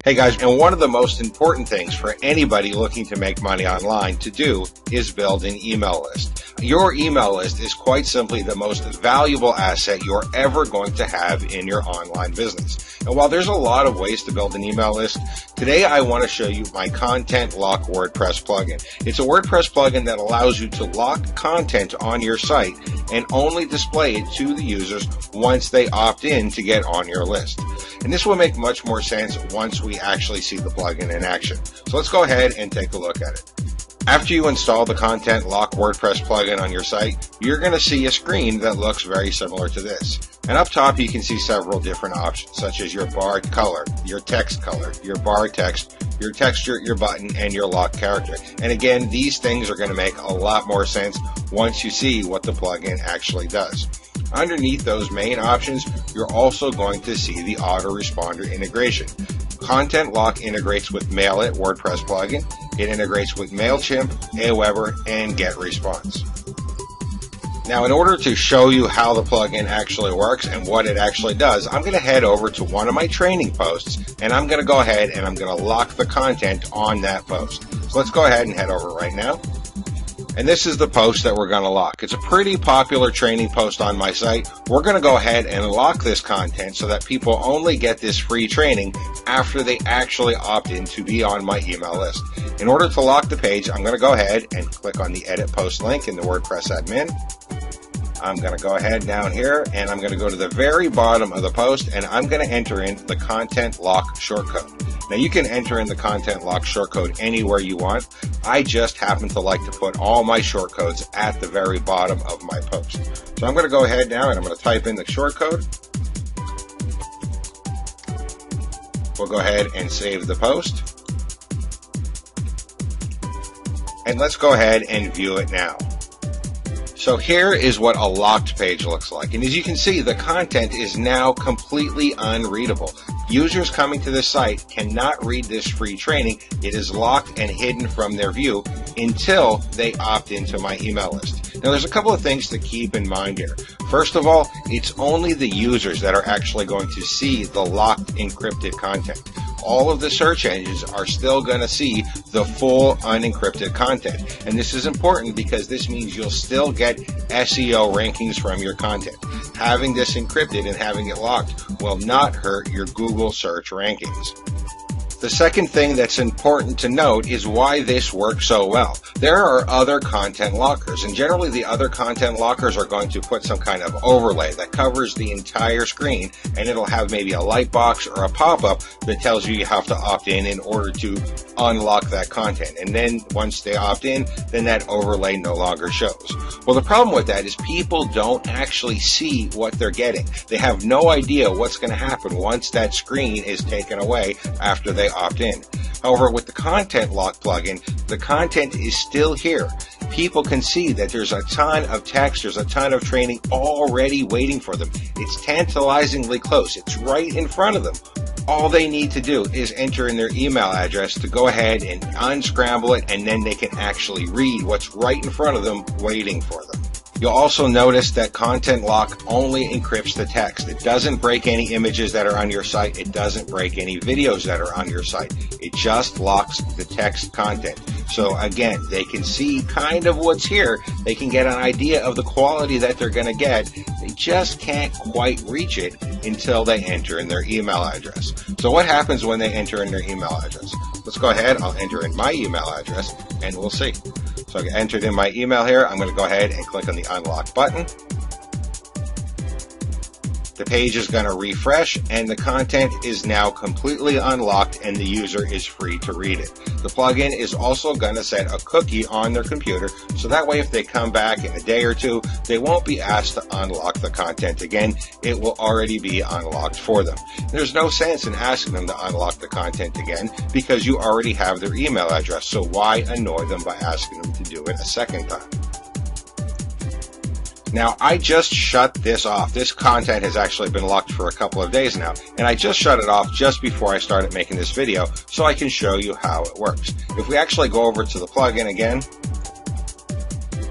Hey guys, and one of the most important things for anybody looking to make money online to do is build an email list. Your email list is quite simply the most valuable asset you're ever going to have in your online business. And while there's a lot of ways to build an email list, today I want to show you my ContentLock WordPress plugin. It's a WordPress plugin that allows you to lock content on your site and only display it to the users once they opt in to get on your list. And this will make much more sense once we actually see the plugin in action. So let's go ahead and take a look at it. After you install the ContentLock WordPress plugin on your site, you're going to see a screen that looks very similar to this. And up top you can see several different options, such as your bar color, your text color, your bar text, your texture, your button, and your lock character. And again, these things are going to make a lot more sense once you see what the plugin actually does. Underneath those main options, you're also going to see the autoresponder integration. ContentLock integrates with MailIt WordPress plugin. It integrates with MailChimp, Aweber, and GetResponse. Now, in order to show you how the plugin actually works and what it actually does, I'm going to head over to one of my training posts, and I'm going to go ahead and I'm going to lock the content on that post. So let's go ahead and head over right now. And this is the post that we're going to lock. It's a pretty popular training post on my site. We're going to go ahead and lock this content so that people only get this free training after they actually opt in to be on my email list. In order to lock the page, I'm going to go ahead and click on the edit post link in the WordPress admin. I'm going to go ahead down here and I'm going to go to the very bottom of the post and I'm going to enter in the ContentLock shortcode. Now you can enter in the ContentLock shortcode anywhere you want. I just happen to like to put all my shortcodes at the very bottom of my post. So I'm going to go ahead now and I'm going to type in the shortcode. We'll go ahead and save the post. And let's go ahead and view it now. So here is what a locked page looks like. And as you can see, the content is now completely unreadable. Users coming to this site cannot read this free training. It is locked and hidden from their view until they opt into my email list. Now there's a couple of things to keep in mind here. First of all, it's only the users that are actually going to see the locked encrypted content. All of the search engines are still going to see the full unencrypted content. And this is important because this means you'll still get SEO rankings from your content. Having this encrypted and having it locked will not hurt your Google search rankings. The second thing that's important to note is why this works so well. There are other content lockers, and generally the other content lockers are going to put some kind of overlay that covers the entire screen, and it'll have maybe a light box or a pop-up that tells you have to opt in order to unlock that content. And then once they opt in, then that overlay no longer shows. Well, the problem with that is people don't actually see what they're getting. They have no idea what's going to happen once that screen is taken away after they opt in. However, with the ContentLock plugin, the content is still here. People can see that there's a ton of text, there's a ton of training already waiting for them. It's tantalizingly close. It's right in front of them. All they need to do is enter in their email address to go ahead and unscramble it, and then they can actually read what's right in front of them waiting for them. You'll also notice that ContentLock only encrypts the text. It doesn't break any images that are on your site. It doesn't break any videos that are on your site. It just locks the text content. So again, they can see kind of what's here. They can get an idea of the quality that they're going to get. They just can't quite reach it until they enter in their email address. So what happens when they enter in their email address? Let's go ahead. I'll enter in my email address and we'll see. So I entered in my email here. I'm going to go ahead and click on the unlock button. The page is going to refresh and the content is now completely unlocked and the user is free to read it. The plugin is also going to set a cookie on their computer so that way if they come back in a day or two, they won't be asked to unlock the content again. It will already be unlocked for them. There's no sense in asking them to unlock the content again because you already have their email address, so why annoy them by asking them to do it a second time? Now, I just shut this off. This content has actually been locked for a couple of days now, and I just shut it off just before I started making this video so I can show you how it works. If we actually go over to the plugin again,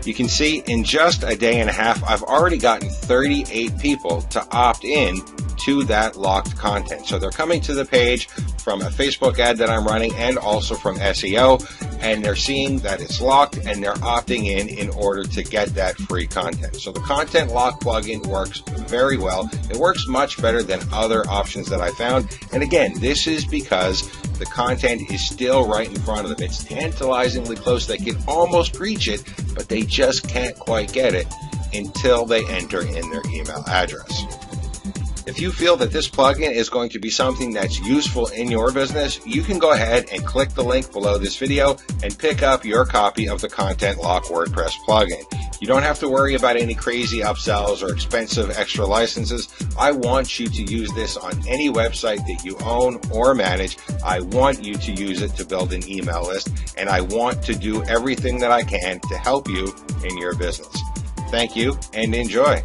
you can see in just a day and a half, I've already gotten 38 people to opt in to that locked content. So they're coming to the page, from a Facebook ad that I'm running and also from SEO, and they're seeing that it's locked and they're opting in order to get that free content. So the ContentLock plugin works very well. It works much better than other options that I found. And again, this is because the content is still right in front of them. It's tantalizingly close. They can almost reach it, but they just can't quite get it until they enter in their email address. If you feel that this plugin is going to be something that's useful in your business, you can go ahead and click the link below this video and pick up your copy of the ContentLock WordPress plugin. You don't have to worry about any crazy upsells or expensive extra licenses. I want you to use this on any website that you own or manage. I want you to use it to build an email list, and I want to do everything that I can to help you in your business. Thank you and enjoy.